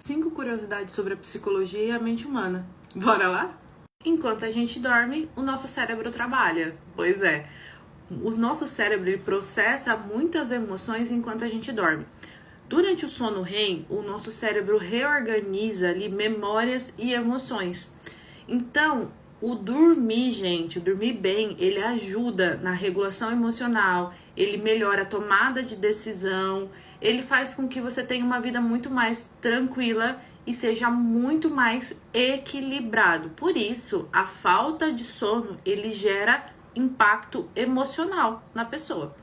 5 curiosidades sobre a psicologia e a mente humana. Bora lá? Enquanto a gente dorme, o nosso cérebro trabalha. Pois é, o nosso cérebro ele processa muitas emoções enquanto a gente dorme. Durante o sono REM, o nosso cérebro reorganiza ali memórias e emoções. Então, o dormir, gente, o dormir bem, ele ajuda na regulação emocional, ele melhora a tomada de decisão, ele faz com que você tenha uma vida muito mais tranquila e seja muito mais equilibrado. Por isso, a falta de sono, ele gera impacto emocional na pessoa.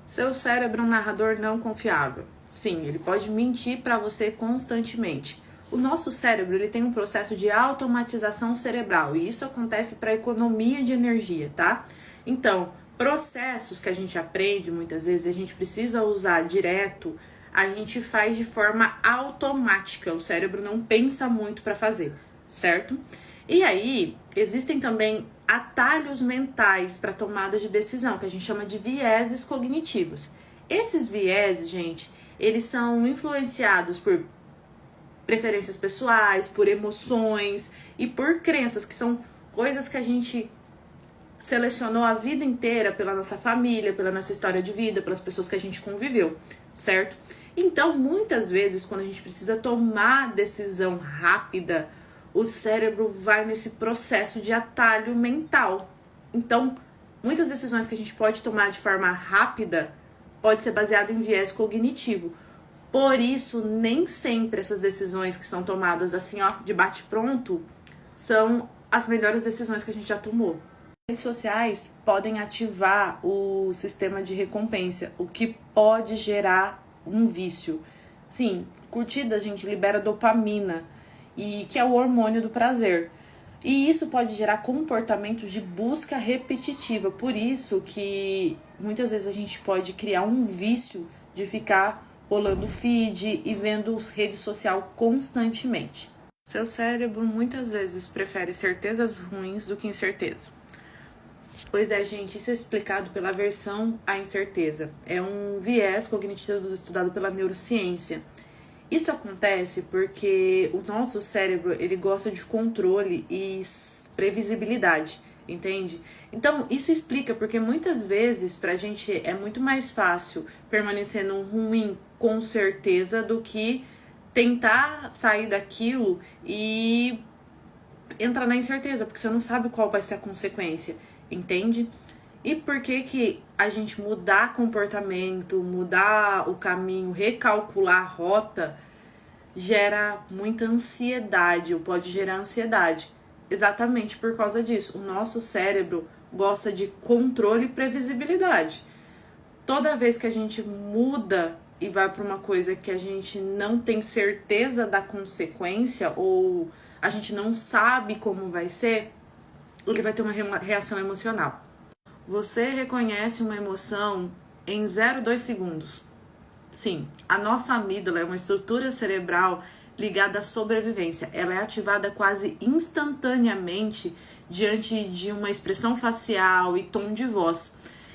Seu cérebro é um narrador não confiável. Sim, ele pode mentir para você constantemente. O nosso cérebro ele tem um processo de automatização cerebral e isso acontece para economia de energia, tá? Então, processos que a gente aprende muitas vezes, a gente precisa usar direto, a gente faz de forma automática. O cérebro não pensa muito para fazer, certo? E aí, existem também atalhos mentais para tomada de decisão, que a gente chama de vieses cognitivos. Esses vieses, gente, eles são influenciados por preferências pessoais, por emoções e por crenças, que são coisas que a gente selecionou a vida inteira pela nossa família, pela nossa história de vida, pelas pessoas que a gente conviveu, certo? Então, muitas vezes, quando a gente precisa tomar decisão rápida, o cérebro vai nesse processo de atalho mental. Então, muitas decisões que a gente pode tomar de forma rápida pode ser baseado em viés cognitivo. Por isso, nem sempre essas decisões que são tomadas assim, ó, de bate-pronto, são as melhores decisões que a gente já tomou. Redes sociais podem ativar o sistema de recompensa, o que pode gerar um vício. Sim, curtida, a gente libera dopamina, e que é o hormônio do prazer. E isso pode gerar comportamento de busca repetitiva. Por isso que muitas vezes a gente pode criar um vício de ficar rolando feed e vendo rede social constantemente. Seu cérebro muitas vezes prefere certezas ruins do que incerteza. Pois é, gente, isso é explicado pela aversão à incerteza. É um viés cognitivo estudado pela neurociência. Isso acontece porque o nosso cérebro, ele gosta de controle e previsibilidade, entende? Então, isso explica porque muitas vezes pra gente é muito mais fácil permanecer no ruim com certeza do que tentar sair daquilo e entrar na incerteza, porque você não sabe qual vai ser a consequência, entende? E por que que a gente mudar comportamento, mudar o caminho, recalcular a rota, gera muita ansiedade, ou pode gerar ansiedade? Exatamente por causa disso. O nosso cérebro gosta de controle e previsibilidade. Toda vez que a gente muda e vai para uma coisa que a gente não tem certeza da consequência, ou a gente não sabe como vai ser, ele vai ter uma reação emocional. Você reconhece uma emoção em 0,2 segundos. Sim, a nossa amígdala é uma estrutura cerebral ligada à sobrevivência. Ela é ativada quase instantaneamente diante de uma expressão facial e tom de voz.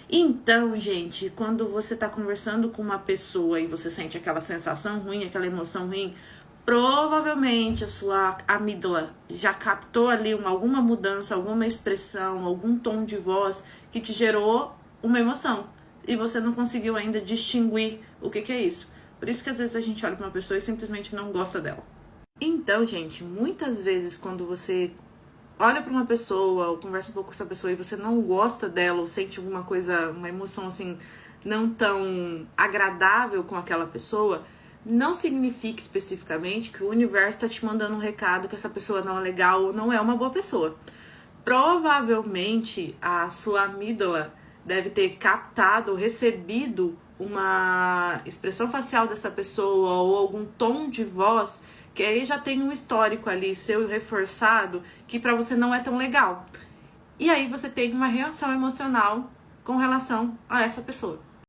Então, gente, quando você está conversando com uma pessoa e você sente aquela sensação ruim, aquela emoção ruim, provavelmente a sua amígdala já captou ali alguma mudança, alguma expressão, algum tom de voz que te gerou uma emoção. E você não conseguiu ainda distinguir o que é isso. Por isso que às vezes a gente olha para uma pessoa e simplesmente não gosta dela. Então, gente, muitas vezes quando você olha para uma pessoa ou conversa um pouco com essa pessoa e você não gosta dela ou sente alguma coisa, uma emoção assim não tão agradável com aquela pessoa, não significa especificamente que o universo está te mandando um recado que essa pessoa não é legal ou não é uma boa pessoa. Provavelmente a sua amígdala deve ter captado ou recebido uma expressão facial dessa pessoa ou algum tom de voz que aí já tem um histórico ali seu reforçado que para você não é tão legal. E aí você tem uma reação emocional com relação a essa pessoa.